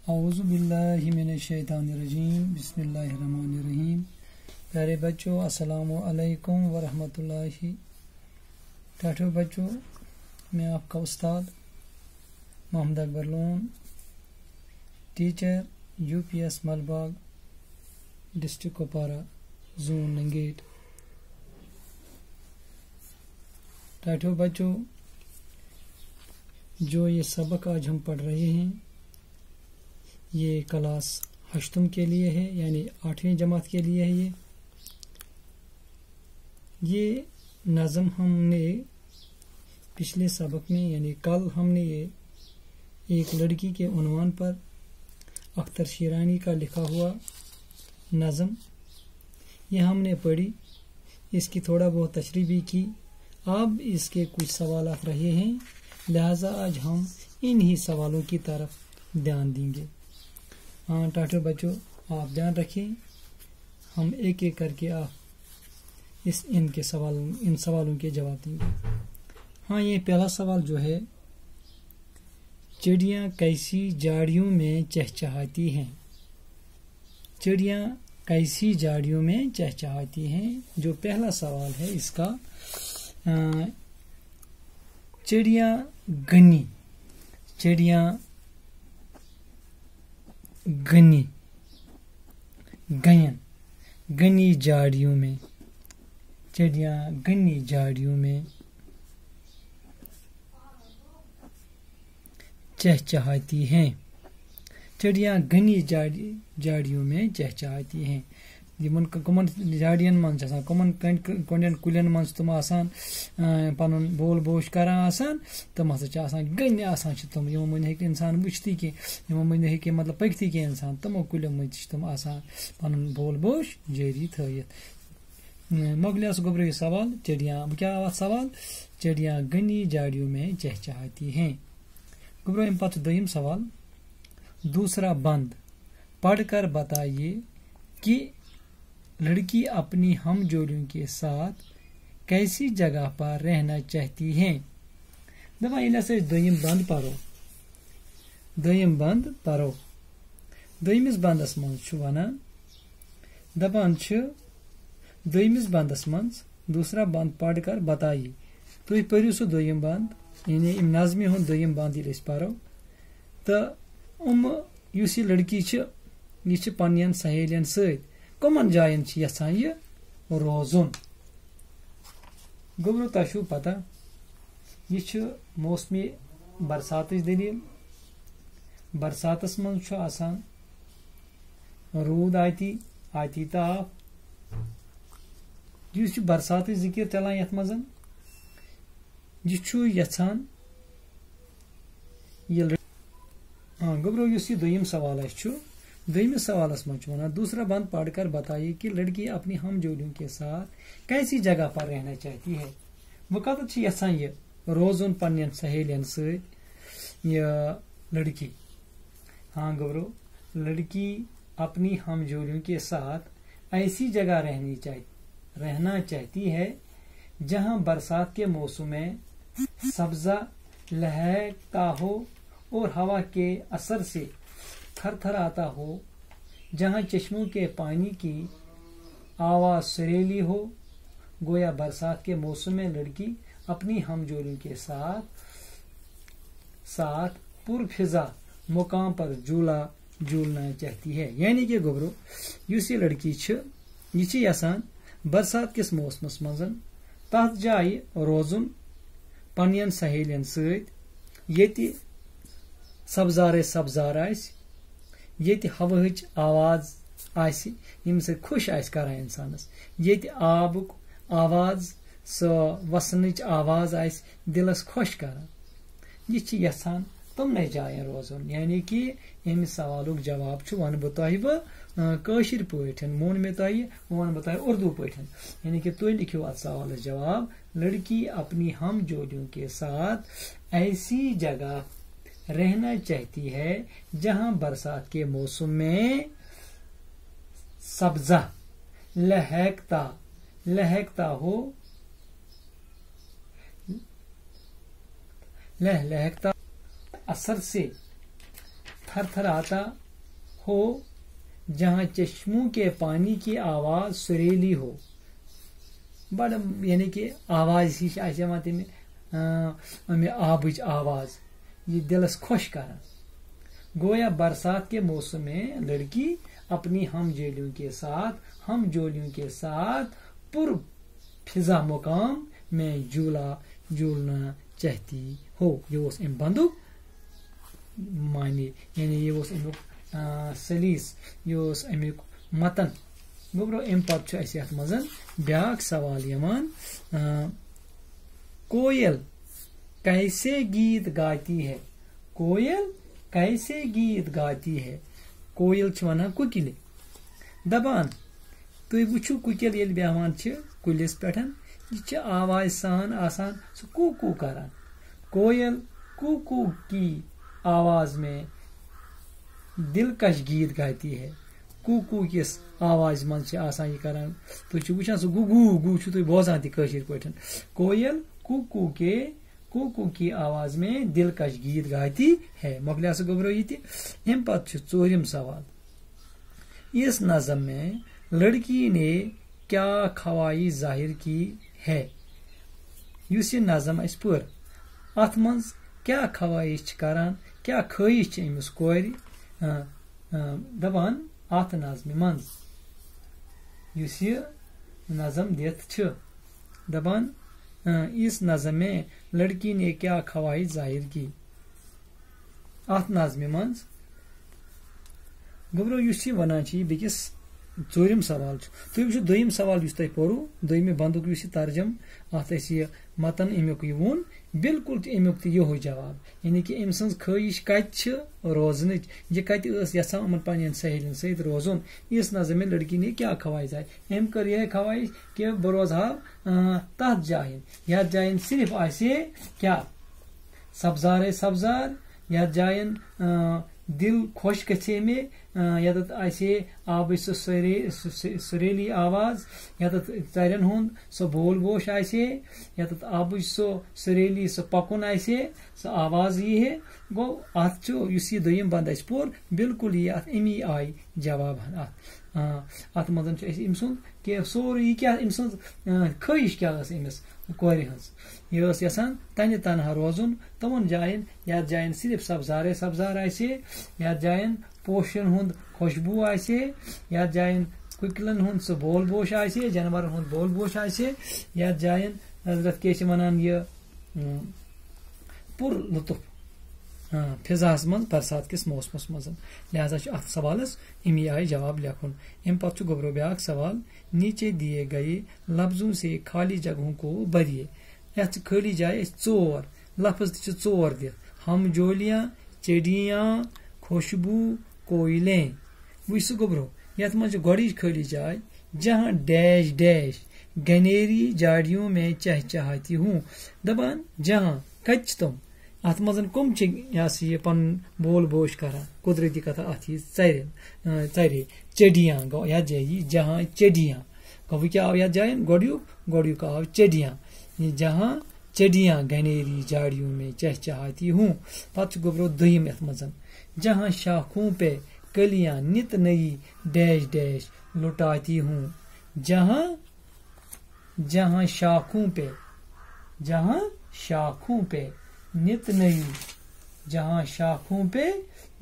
اعوذ باللہ من الشیطان الرجیم بسم اللہ الرحمن الرحیم۔ پیارے بچوں السلام علیکم ورحمۃ اللہ۔ ٹھٹھو بچوں، میں آپ کا استاد Muhammad Akbar Lone, teacher UPS Malbagh, district Kupwara, zone Nangait. ٹھٹھو بچوں، جو یہ سبق آج ہم پڑھ رہے ہیں یہ کلاس 8 کے لیے ہے، یعنی 8ویں جماعت کے لیے ہے۔ یہ نظم ہم نے پچھلے سبق میں یعنی کل ہم نے یہ ایک لڑکی کے عنوان پر اختر شیرانی کا لکھا ہوا نظم یہ ہم نے پڑھی، اس کی تھوڑا بہت تشریح بھی کی۔ اب اس کے کچھ سوالات رہے ہیں، لہذا آج ہم انہی سوالوں کی طرف دھیان دیں گے۔ ہاں ٹاٹو بچوں، آپ دھیان رکھیں، ہم ایک ایک کر کے آپ ان سوالوں کے جواب دیں گے۔ ہاں، یہ پہلا سوال جو ہے، چڑیاں کیسی جھاڑیوں میں چہچہاتی ہیں؟ چڑیاں کیسی جھاڑیوں میں چہچہاتی ہیں؟ جو پہلا سوال ہے اس کا، چڑیاں گنی جھاڑیوں میں، چڑیاں گنی جھاڑیوں میں چہچہاتی ہیں۔ چڑیاں گنی جھاڑیوں میں چہچہاتی ہیں۔ کمن جھاڑین من کمن کنڈین کلین من تم آسان پن بول بوش کران آسان، تم ہسا گن آسان تم، یمو من ہیکہ انسان وچھتی کی، یمو من ہیکہ مطلب پکتی کی انسان، تمو کلیو مز تم آسان پن بول بوش جاری تھٲیِتھ۔ مۄکلیو سُہ گوٚبرو یہ سوال، چڑیاں کیا سوال؟ چڑیاں گنی جھاڑیوں میں چہچہاتی ہیں۔ گوٚبرو امہِ پتہٕ چھُ دوٚیِم سوال، دوسرا بند پڑھ کر بتائیے کہ لڑکی اپنی ہم جولیوں کے ساتھ کیسی جگہ پر رہنا چاہتی ہیں؟ دپان ییٚلہِ ہسا أسۍ دوٚیِم بند پرو، دوٚیمِس بندس منٛز چھُ ونان، دپان چھِ دوٚیمِس بندس منٛز دوسرا بند پڑھ کر بتائیے، تُہۍ پٔرِو سُہ دوٚیِم بند، یعنی امہِ نظمہِ ہُنٛد دوٚیِم بند ییٚلہِ أسۍ پرو تہٕ یُس یہِ لڑکی چھِ یہِ چھِ پننٮ۪ن سہیلین سۭتۍ کمن جاین چھ یژھان یہ روزُن؟ گوٚبرو تۄہہِ چھو پتہ یہ چھ موسمی برساتٕچ دلیٖل۔ برساتس منٛز چھُ آسان روٗد آتی تاپھ، یُس یہِ برساتٕچ ذکر چلان یتھ منٛز یہ چھُ یژھان گوٚبرو یُس یہِ دوٚیِم سوال اسہِ چھُ، دوٚیمِس سوالس منٛز چھُ ونان دوسرا بند پڑھ کر بتائیے کہ لڑکی اپنی ہم جولیوں کے ساتھ کیسی جگہ پر رہنا چاہتی ہے۔ وہ کتھ چھ یژھان یہ روزُن پننٮ۪ن سہیلین سۭتۍ یہ لڑکی؟ ہاں گوٚبرو، لڑکی اپنی ہم جولیوں کے ساتھ ایسی جگہ رہنا چاہتی ہے جہاں برسات کے موسم میں سبزہ لہکتا ہو اور ہوا کے اثر سے تھر تھر آتا ہو، جہاں چشموں کے پانی کی آواز سریلی ہو۔ گویا برسات کے موسم میں لڑکی اپنی ہم جولیوں کے ساتھ پرفضا مقام پر جھولنا چاہتی ہے۔ یعنی کہ گوبرو یُس یہ لڑکی چھ یہ چھ یژھان برسات کس موسمس منٛز تتھ جایہِ روزُن پننٮ۪ن سہیلین سۭتۍ ییٚتہِ سبزار آسہِ، ییٚتہِ ہوہٕچ آواز آسہِ ییٚمہِ سۭتۍ خۄش آسہِ کران انسانس، ییٚتہِ آبُک آواز سۄ وسنٕچ آواز آسہِ دلس خۄش کران، یہِ چھِ یژھان تمنے جاین روزُن۔ یعنی کہ امہِ سوالُک جواب چھُ ونہٕ بہٕ تۄہہِ کٲشِر پٲٹھۍ، مون مےٚ تۄہہِ ونہٕ بہٕ تۄہہِ اردو پٲٹھۍ، یعنی کہ تُہۍ لکھِو اتھ سوالس جواب، لڑکی اپنی ہم جولیوں کے ساتھ ایسی جگہ رہنا چاہتی ہے جہاں برسات کے موسم میں سبزہ لہکتا ہو، اثر سے تھر تھر آتا ہو، جہاں چشموں کے پانی کی آواز سریلی ہو. بڑا یعنی کہ آواز ہی تمہیں آبچ آواز، یہ دلس خوش کران. گویا برسات کے موسم میں لڑکی اپنی ہم جولیوں کے ساتھ پر فضا مقام میں جھولنا چاہتی ہو. یہ ام بندک معنی، یعنی یہ امیک سلیس، یہ امیک متن. گوبرو ام پتہ اس یتھ مز بیاکھ سوال یوان، کوئل کیسے گیت گاتی ہے؟ کوئل کیسے گیت گاتی ہے؟ کوئل چھ ونان کُکِلہِ. دپان تُہۍ وٕچھِو کُکِل ییٚلہِ بیہوان چھِ کُلِس پٮ۪ٹھ، یہِ چھِ آواز سان آسان سُہ کوٗ کران. کوئل کوٗ کی آواز میں دلکش گیت گاتی ہے. کوٗ کِس آواز منٛز چھِ آسان یہِ کران. تُہۍ چھِو وٕچھان سُہ گوٗ چھُو تُہۍ بوزان تہِ کٲشِر پٲٹھۍ. کوئل کوٗ کی آواز میں دلکش گیت گاتی ہے. مۄکلیو سا گوبرو یہ تہِ. امہِ پتہٕ چھُ ژوٗرِم سوال، اس نظم میں لڑکی نے کیا خواہش ظاہر کی ہے؟ یُس یہِ نظم اَسہِ پٔر اتھ منٛز کیٛاہ خواہش چھِ کران، کیٛاہ خٲہش چھِ أمِس کورِ دپان اتھ نظمہِ منٛز. یُس یہِ نظم دِتھ چھِ دپان اس نظم میں لڑکی نے کیا خواہش ظاہر کی. اتھ نظمہِ منٛز گوبرو یُس یہِ ونان چھِ یہِ بیٚکِس ژوٗرِم سوال چھُ. تُہۍ وٕچھِو دوٚیِم سوال یُس تۄہہِ پوٚرُو، دوٚیمہِ بندُک یُس یہِ ترجم اتھ اَسہِ یہِ متن امیُک یہِ ووٚن، بالکل چھُ امیُک تہِ یِہوے جواب. یعنی کہ أمۍ سٕنٛز خٲہش کتہِ چھِ روزنٕچ، یہِ کتہِ ٲس یژھان یِمن پننٮ۪ن سہیلین سۭتۍ روزُن. اس نظم میں لڑکی نے کیا خواہش ظاہر، أمۍ کٔر یِہے خواہش کہ بہٕ روزہا تتھ جایہِ یتھ جاین صرف آسہِ کیا سبزارے سبزار، یتھ جاین دل خوش گژھِ مےٚ، یتھ آسہِ آبٕچ سۄ سُریلی آواز، یتھ ژرین ہُنٛد سۄ بول بوش آسہِ، یتھ آبٕچ سۄ سُریلی سۄ پکُن آسہِ، سۄ آواز یی ہے. گوٚو اتھ چھُ یُس یہِ دوٚیِم بند اَسہِ پوٚر بالکل یی اتھ امی آیہِ جواب اتھ منٛز چھُ اَسہِ أمۍ سُنٛد کہِ سورُے یہِ کیٛاہ أمۍ سٕنٛز خٲہش کیٛاہ ٲس أمِس کورِ ہٕنٛز. یہِ ٲس یژھان تنہِ تنہا روزُن تِمن جاین یتھ جاین صرف سبزارے سبزار آسہِ، یتھ جاین پوشن ہُنٛد خوشبوٗ آسہِ، یتھ جاین کُکِلن ہُنٛد سُہ بول بوش آسہِ، جانورن ہُنٛد بول بوش آسہِ، یتھ جاین حضرت کیٛاہ چھِ ونان یہِ پُر لطف فضاہس منٛز برسات کِس موسمس منٛز. لہذا چھُ اتھ سوالس امی آیہِ جواب لیکھُن. امہِ پتہٕ چھُ گوبرو بیاکھ سوال، نیچے دیے گئے لفظوں سے خالی جگہوں کو بھریے. یتھ چھِ خٲلی جایہِ أسۍ ژور لفظ تہِ چھِ ژور دِتھ، ہم جولیاں، چڑیاں، خوشبو، کوئلیں. وٕچھ سُہ گوبرو یتھ منٛز چھِ گۄڈٕچ خٲلی جاے، جہاں ڈیش ڈیش گنیری جاڑیوں میں چہچہاتی ہوں. دپان جہاں کتہِ چھِ تِم، اتھ منٛز کم چھِ یہ سا یہِ پنُن بول بوش کران. قدرتی کتھا اتھ یی ژرے چڑیاں گوٚو یتھ جایہِ یی جہاں چڑیاں. گوٚو وۄنۍ کیٛاہ آو یتھ جاین گۄڈیُک آو چڑیاں، جہاں چڑیاں گنیری جاڑیوں میں چہچہاتی ہوں. پتہٕ چھُ گوبرو دوٚیِم یتھ منٛز، جہاں شاخوں پہ کلیاں نت نئی ڈیش ڈیش لٹاتی ہوں. جہاں شاخوں پہ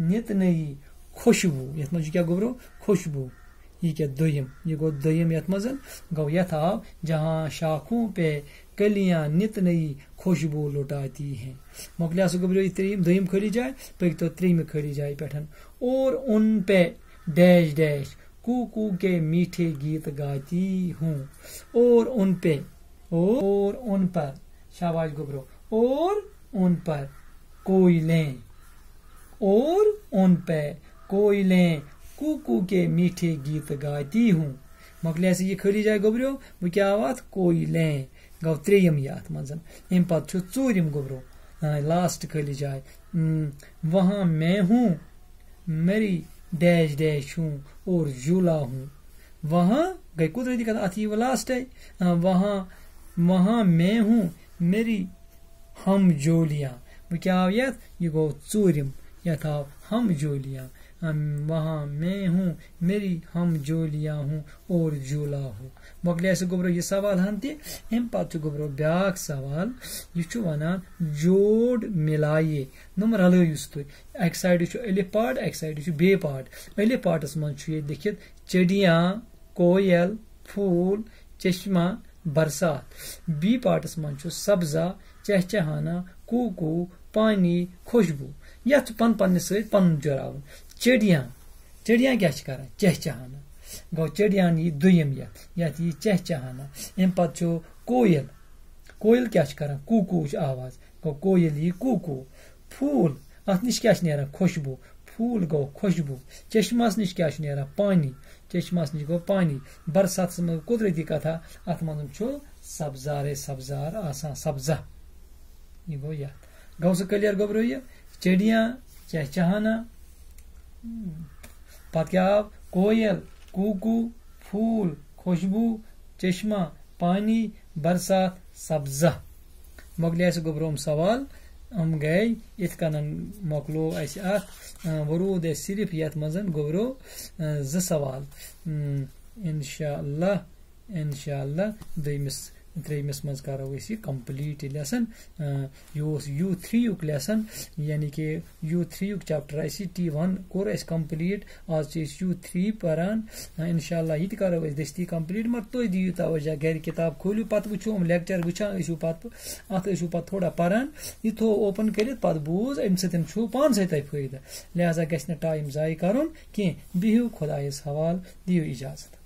نت نئی خوشبو. یتھ منٛز چھُ کیٛاہ گوبرو خوشبو. یہ کیا دوٚیِم، یہ گوٚو دوٚیِم یتھ منٛز. گوٚو یتھ آو جہاں شاخوں پہ کلیاں نت نئی خوشبو لٹاتی ہیں. مۄکلیو سُہ گوبرو یہِ دوٚیِم خٲلی جاے. پٔکۍتو ترٛیٚیِمہِ خٲلی جایہِ پٮ۪ٹھ، اور ان پہ ڈیش ڈیش کوٗ کے میٹھے گیت گاتی ہوں. اور ان پر شاباش گوبرو، اور ان پر کوئلیں، کوٗ کے میٹھے گیت گاتی ہوں. مۄکلیو سا یہِ خٲلی جاے گوبرو. وۄنۍ کیٛاہ آو اتھ کوئلیں. گوٚو ترٛیٚیِم یہِ اتھ منٛز. امہِ پتہٕ چھُ ژوٗرِم گوبرو لاسٹ خٲلی جاے، وہاں میں ہوں میری ڈیش ڈیش ہوں اور جھولا ہوں. وہاں گئی قدرتی کتھا اتھ یی لاسٹے، وہاں میں ہوں میری ہم جولیاں. وۄنۍ کیٛاہ آو یتھ، یہِ گوٚو ژوٗرِم یا تھاو ہم جولیاں وہاں میں ہوں میری ہم جولیاں ہوں اور جولا ہو مۄکلیو سُہ گوٚبرو یہِ سوال ہن تہِ امہِ پتہٕ چھُ گوٚبرو بیٛاکھ سوال یہِ چھُ ونان جوڑ مِلایے نۄم رلٲیِو سُہ تُہۍ اکہِ سایڈٕ چھُ الف پارٹ اکہِ سایڈٕ چھُ بیٚیہِ پارٹ الف پارٹس منٛز چھُ ییٚتہِ لیکھِتھ چڑیاں کویل پھوٗل چشمہ برسات بی پارٹس منٛز چھُ سبزا چہچہانا کوکو پانی خوشبو یتھ چھُ پننہِ سۭتۍ پنُن جُراوُن چڑیاں کیاہ چھِ کران چہچہانا گوٚو چڑیاں یی دوٚیِم یتھ یی چہچہانا امہِ پتہٕ چھُ کویل کیاہ چھِ کران کوکو چھِ آواز گوٚو کویل یی کوکو پھوٗل اتھ نِش کیاہ چھِ نیران خوشبو پھوٗل گوٚو خوشبو چشمس نِش کیاہ چھُ نیران پانی چشمس نِش گوٚو پانی برساتس منٛز قدرتی کتھا اتھ منٛز چھُ سبزارے سبزار آسان سبزا یہ گوٚو یتھ گوٚو سُہ کلیر گوٚبرو یہِ چڑیاں چہچہانا پتہٕ کیاہ آو کویل کوکو پھوٗل خوشبو چشمہ پانی برسات سبزا مۄکلیو سُہ گوٚبروم سوال گٔے یِتھ کٔنن مۄکلو اسہِ اتھ وروٗد اسہِ صرف یتھ منٛز گوٚبرو 2 سوال انشاء اللہ ترٛیٚیمِس منٛز کرو أسۍ یہِ کمپلیٖٹ یہِ لیسن یہِ اوس U3 یُک لیسن یعنی کہِ U3 یُک چیپٹر اسہِ T1 کوٚر اسہِ کمپلیٖٹ آز چھِ أسۍ U3 پران انشاء اللہ یہِ تہِ کرو أسۍ دٔستی کمپلیٖٹ مگر تُہۍ دِیِو توجہ گرِ کِتاب کھوٗلِو پتہٕ وٕچھو لیکچر وٕچھان ٲسِو پتہٕ اتھ ٲسِو پتہٕ تھوڑا پران یہِ تھوٚو اوپن کٔرِتھ پتہٕ بوٗز امہِ سۭتۍ چھُ پانسٕے تۄہہِ فٲیدٕ لہذا گژھِ نہٕ ٹایم ضایہِ کرُن کینٛہہ بِہِو خۄدایس حوالہٕ دِیِو اِجازت